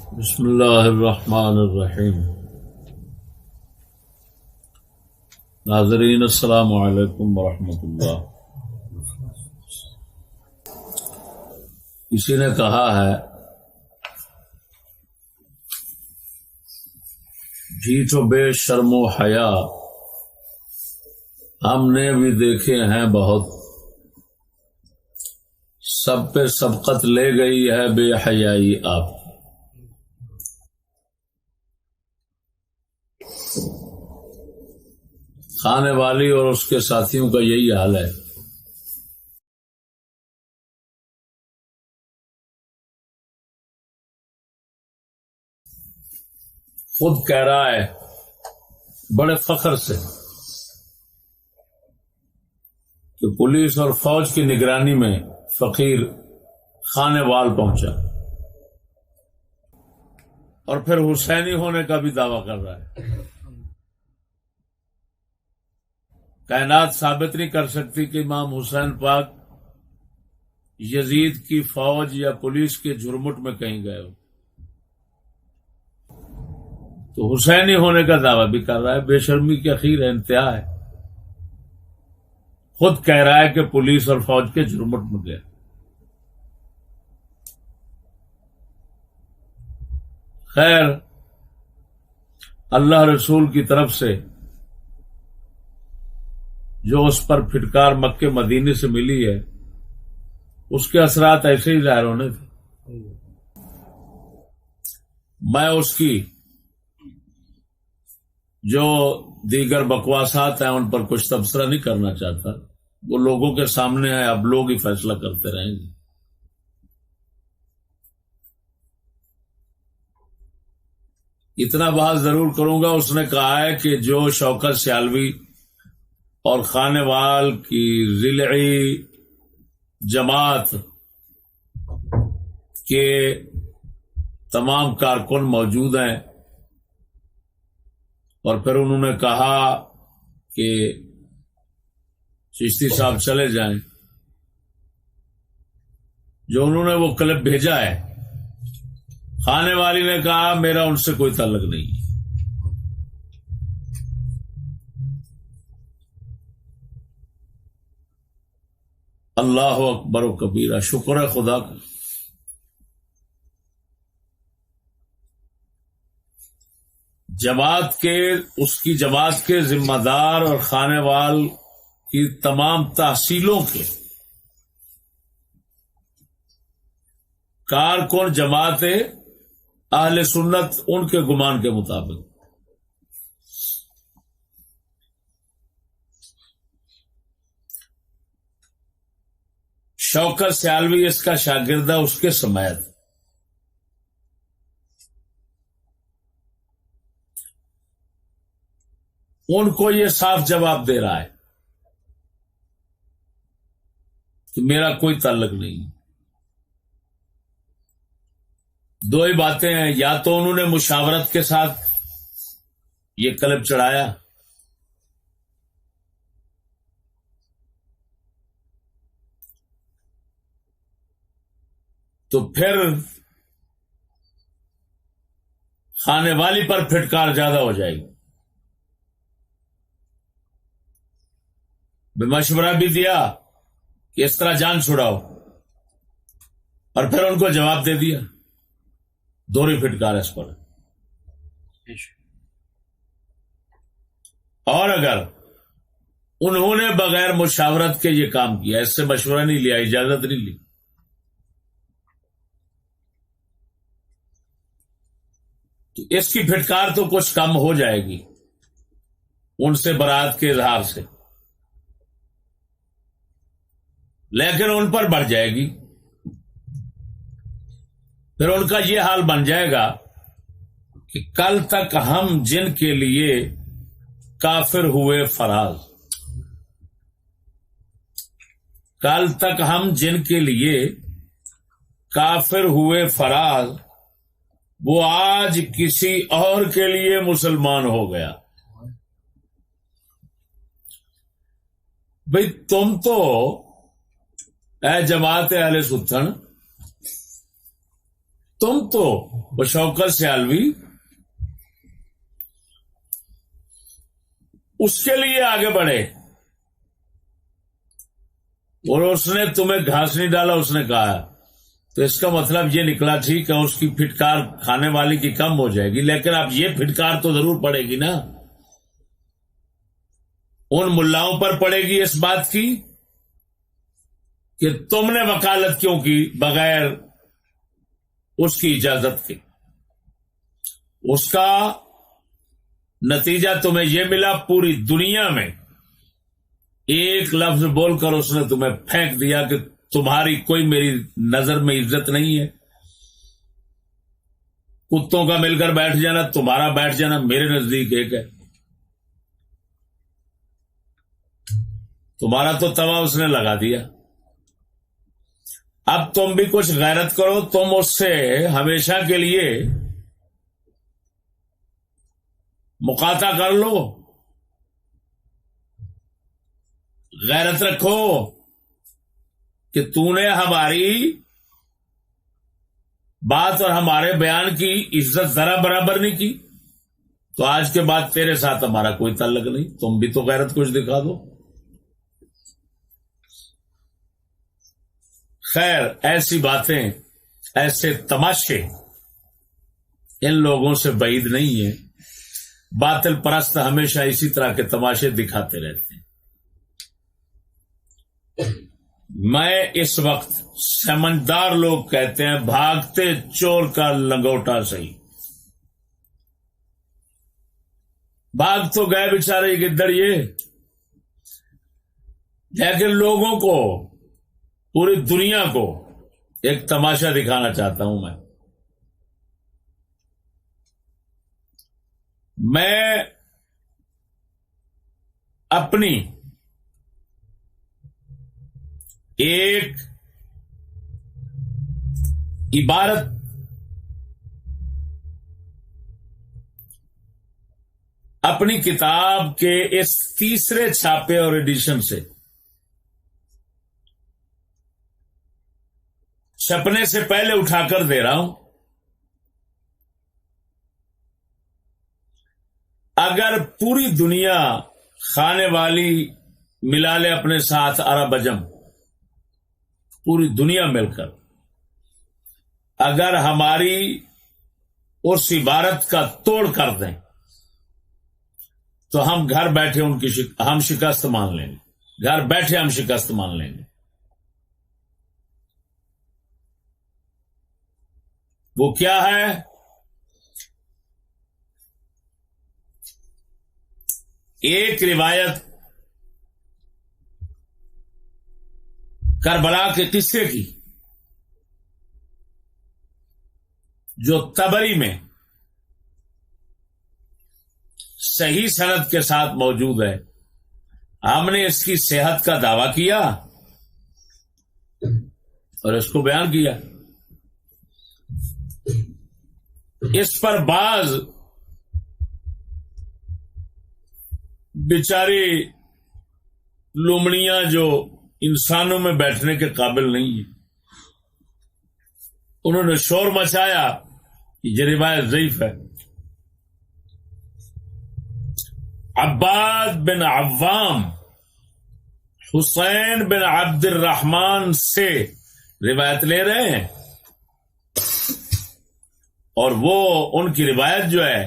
بسم اللہ الرحمن الرحیم۔ ناظرین السلام علیکم ورحمۃ اللہ۔ کسی نے کہا ہے جھیٹ و بے شرم و حیا ہم نے بھی دیکھے ہیں بہت، سب پہ سبقت لے گئی ہے بے حیائی آپ۔ کھانے والی اور اس کے ساتھیوں کا یہی حال ہے۔ خود کہہ رہا ہے بڑے فخر سے کہ پولیس اور فوج کی نگرانی میں فقیر خانے وال پہنچا، اور پھر حسینی ہونے کا بھی دعویٰ کر رہا ہے۔ کائنات ثابت نہیں کر سکتی کہ امام حسین پاک یزید کی فوج یا پولیس کے جھرمٹ میں کہیں گئے ہو، تو حسینی ہونے کا دعویٰ بھی کر رہا ہے۔ بے شرمی کی اخیر ہے، انتہا ہے۔ خود کہہ رہا ہے کہ پولیس اور فوج کے جھرمٹ میں گیا۔ خیر، اللہ رسول کی طرف سے جو اس پر پھٹکار مکے مدینے سے ملی ہے، اس کے اثرات ایسے ہی ظاہر ہونے تھے۔ میں اس کی جو دیگر بکواسات ہیں ان پر کچھ تبصرہ نہیں کرنا چاہتا، وہ لوگوں کے سامنے ہے، اب لوگ ہی فیصلہ کرتے رہیں گے۔ اتنا بات ضرور کروں گا، اس نے کہا ہے کہ جو شوکت سیالوی اور خانے وال کی ضلعی جماعت کے تمام کارکن موجود ہیں، اور پھر انہوں نے کہا کہ چشتی صاحب چلے جائیں، جو انہوں نے وہ کلپ بھیجا ہے، خانے والی نے کہا میرا ان سے کوئی تعلق نہیں۔ اللہ اکبر و کبیرہ، شکر ہے خدا کا۔ اس کی جماعت کے ذمہ دار اور خانے وال کی تمام تحصیلوں کے کارکن جماعت اہل سنت ان کے گمان کے مطابق شوکت سیالوی اس کا شاگردہ، اس کے سمیت ان کو یہ صاف جواب دے رہا ہے کہ میرا کوئی تعلق نہیں۔ دو ہی باتیں ہیں، یا تو انہوں نے مشاورت کے ساتھ یہ کلپ چڑھایا، تو پھر خانے والی پر پھٹکار زیادہ ہو جائے گی۔ مشورہ بھی دیا کہ اس طرح جان چھڑاؤ، اور پھر ان کو جواب دے دیا، دوہری پھٹکار اس پر۔ اور اگر انہوں نے بغیر مشاورت کے یہ کام کیا، اس سے مشورہ نہیں لیا، اجازت نہیں لی، تو اس کی پھٹکار تو کچھ کم ہو جائے گی ان سے برات کے اظہار سے، لیکن ان پر بڑھ جائے گی۔ پھر ان کا یہ حال بن جائے گا کہ کل تک ہم جن کے لیے کافر ہوئے فراز، کل تک ہم جن کے لیے کافر ہوئے فراز، وہ آج کسی اور کے لیے مسلمان ہو گیا۔ بھئی تم تو اے جماعت اہل ستھن تم تو وہ شوکت سیالوی اس کے لیے آگے بڑھے اور اس نے تمہیں گھاس نہیں ڈالا، اس نے کہا، تو اس کا مطلب یہ نکلا ٹھیک ہے اس کی پھٹکار کھانے والی کی کم ہو جائے گی، لیکن اب یہ پھٹکار تو ضرور پڑے گی نا، ان ملاؤں پر پڑے گی اس بات کی کہ تم نے وکالت کیوں کی بغیر اس کی اجازت کے۔ اس کا نتیجہ تمہیں یہ ملا، پوری دنیا میں ایک لفظ بول کر اس نے تمہیں پھینک دیا کہ تمہاری کوئی میری نظر میں عزت نہیں ہے۔ کتوں کا مل کر بیٹھ جانا، تمہارا بیٹھ جانا میرے نزدیک ایک ہے۔ تمہارا تو توا اس نے لگا دیا۔ اب تم بھی کچھ غیرت کرو، تم اس سے ہمیشہ کے لیے مقاطع کر لو، غیرت رکھو کہ تو نے ہماری بات اور ہمارے بیان کی عزت ذرا برابر نہیں کی، تو آج کے بعد تیرے ساتھ ہمارا کوئی تعلق نہیں، تم بھی تو غیرت کچھ دکھا دو۔ خیر، ایسی باتیں، ایسے تماشے ان لوگوں سے بعید نہیں ہیں۔ باطل پرست ہمیشہ اسی طرح کے تماشے دکھاتے رہتے ہیں۔ میں اس وقت سمجھدار لوگ کہتے ہیں بھاگتے چور کا لنگوٹا صحیح، بھاگ تو گئے بیچارے گدڑ یہ، لیکن لوگوں کو، پوری دنیا کو ایک تماشا دکھانا چاہتا ہوں میں اپنی ایک عبارت اپنی کتاب کے اس تیسرے چھاپے اور ایڈیشن سے چھپنے سے پہلے اٹھا کر دے رہا ہوں۔ اگر پوری دنیا کھانے والی ملا لے اپنے ساتھ عرب عجم، پوری دنیا مل کر اگر ہماری اس عبارت کا توڑ کر دیں تو ہم گھر بیٹھے ان کی ہم شکست مان لیں گے، گھر بیٹھے ہم شکست مان لیں گے۔ وہ کیا ہے؟ ایک روایت کربلا کے قصے کی جو طبری میں صحیح سند کے ساتھ موجود ہے، ہم نے اس کی صحت کا دعویٰ کیا اور اس کو بیان کیا۔ اس پر بعض بیچاری لومڑیاں جو انسانوں میں بیٹھنے کے قابل نہیں ہیں، انہوں نے شور مچایا کہ یہ روایت ضعیف ہے۔ عباد بن عوام حسین بن عبد الرحمن سے روایت لے رہے ہیں، اور وہ ان کی روایت جو ہے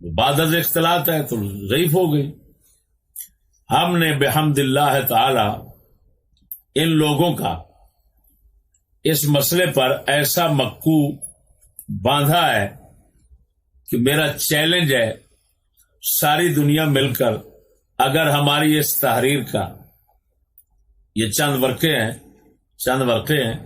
وہ بعد از اختلاط ہے تو ضعیف ہو گئی۔ ہم نے بحمد اللہ تعالی ان لوگوں کا اس مسئلے پر ایسا مکو باندھا ہے کہ میرا چیلنج ہے، ساری دنیا مل کر اگر ہماری اس تحریر کا، یہ چند ورقے ہیں،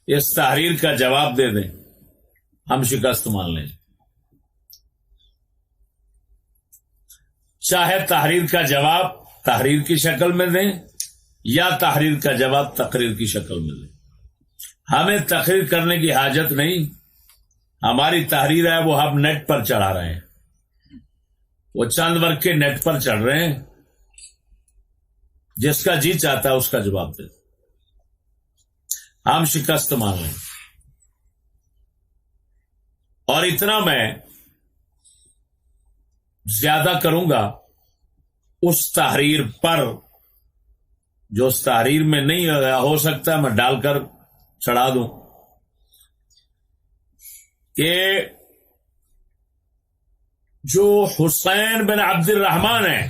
اس تحریر کا جواب دے دیں، ہم شکست مان لیں۔ چاہے تحریر کا جواب تحریر کی شکل میں دیں یا تحریر کا جواب تقریر کی شکل میں دیں، ہمیں تقریر کرنے کی حاجت نہیں۔ ہماری تحریر ہے وہ ہم نیٹ پر چڑھا رہے ہیں، وہ چند ورقے نیٹ پر چڑھ رہے ہیں، جس کا جی چاہتا ہے اس کا جواب دے، ہم شکست مان لیں۔ اور اتنا میں زیادہ کروں گا اس تحریر پر جو اس تحریر میں نہیں ہو سکتا میں ڈال کر چڑھا دوں کہ جو حسین بن عبد الرحمن ہیں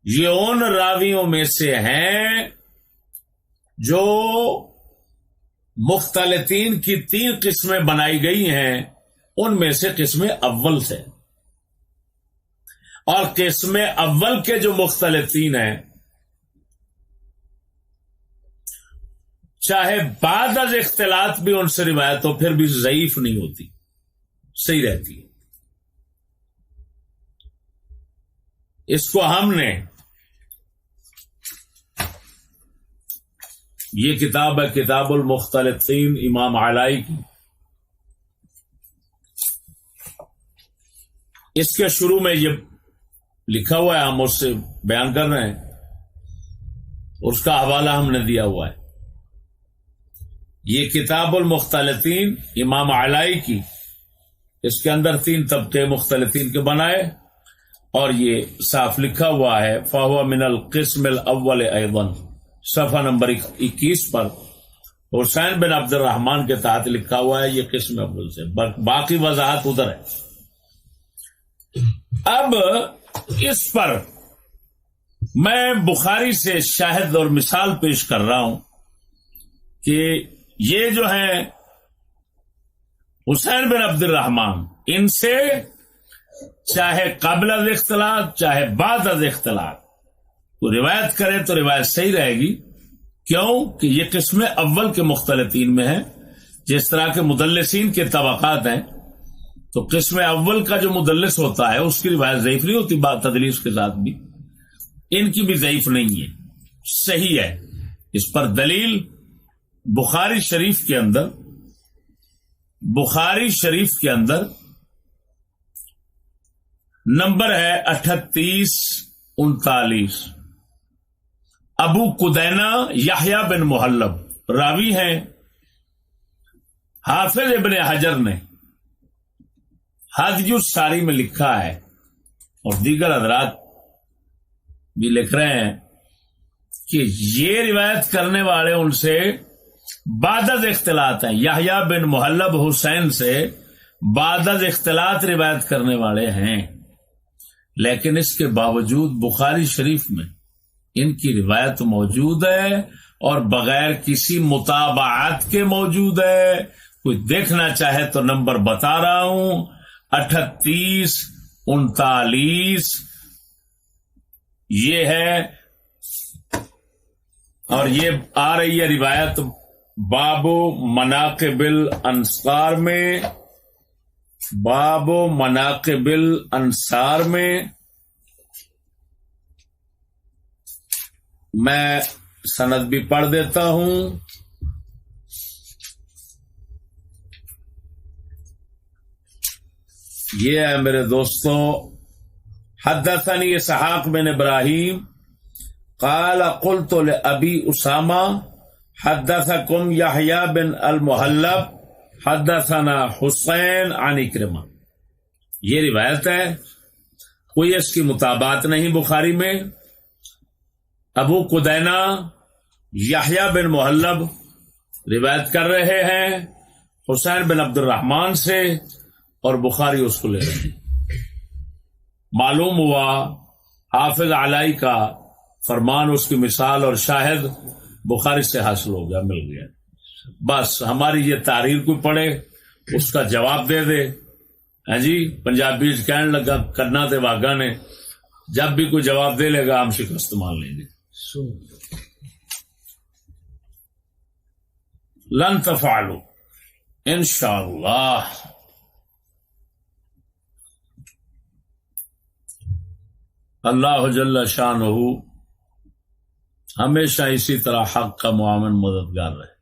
یہ ان راویوں میں سے ہیں جو مختلطین کی 3 قسمیں بنائی گئی ہیں، ان میں سے قسم اول سے، اور قسم اول کے جو مختلطین ہیں چاہے بعد از اختلاط بھی ان سے روایت ہو پھر بھی ضعیف نہیں ہوتی، صحیح رہتی ہے۔ اس کو ہم نے، یہ کتاب ہے کتاب المختلطین امام علائی کی، اس کے شروع میں یہ لکھا ہوا ہے، ہم اس سے بیان کر رہے ہیں، اس کا حوالہ ہم نے دیا ہوا ہے۔ یہ کتاب المختلطین امام علائی کی، اس کے اندر 3 طبقے مختلطین کے بنائے، اور یہ صاف لکھا ہوا ہے فَهُوَ مِنَ الْقِسْمِ الْأَوَّلِ أَيْضًا، صفحہ نمبر 21 پر حسین بن عبد الرحمن کے تحت لکھا ہوا ہے، یہ قسم اول سے، باقی وضاحت ادھر ہے۔ اب اس پر میں بخاری سے شاہد اور مثال پیش کر رہا ہوں کہ یہ جو ہیں حسین بن عبد الرحمن، ان سے چاہے قبل از اختلاط چاہے بعد از اختلاط تو روایت کرے تو روایت صحیح رہے گی، کیوں کہ یہ قسم اول کے مختلطین میں ہے۔ جس طرح کے مدلسین کے طبقات ہیں تو قسم اول کا جو مدلس ہوتا ہے اس کی روایت ضعیف نہیں ہوتی، بات تدلیس کے ساتھ بھی، ان کی بھی ضعیف نہیں ہے، صحیح ہے۔ اس پر دلیل بخاری شریف کے اندر نمبر ہے 3839، ابو قدینہ یحییٰ بن محلب راوی ہیں، حافظ ابن حجر نے ہدی الساری میں لکھا ہے، اور دیگر حضرات بھی لکھ رہے ہیں کہ یہ روایت کرنے والے ان سے بعد از اختلاط ہیں، یحییٰ بن محلب حسین سے بعد از اختلاط روایت کرنے والے ہیں، لیکن اس کے باوجود بخاری شریف میں ان کی روایت موجود ہے، اور بغیر کسی متابعات کے موجود ہے۔ کوئی دیکھنا چاہے تو نمبر بتا رہا ہوں، 3839 یہ ہے، اور یہ آ رہی ہے روایت باب مناقب الانصار میں، باب مناقب الانصار میں۔ میں سند بھی پڑھ دیتا ہوں، یہ ہے میرے دوستوں، حدثنی اسحاق بن ابراہیم قال قلت لأبی اسامہ حدثکم یحییٰ بن المحلب حدثنا حسین عن اکرمہ۔ یہ روایت ہے، کوئی اس کی مطابقت نہیں بخاری میں۔ ابو قدینہ یحییٰ بن محلب روایت کر رہے ہیں حسین بن عبد الرحمن سے، اور بخاری اس کو لے رہے ہیں۔ معلوم ہوا حافظ علائی کا فرمان، اس کی مثال اور شاہد بخاری سے حاصل ہو گیا، مل گیا۔ بس ہماری یہ تحریر کوئی پڑھے اس کا جواب دے دے، ہاں جی، پنجابی کہنے لگا کرنا تے واگا نے، جب بھی کوئی جواب دے لے گا ہم شکست مان لیں گے۔ لن تفعلوا انشاءاللہ۔ اللہ جل شانہ ہمیشہ اسی طرح حق کا معاون مددگار رہے۔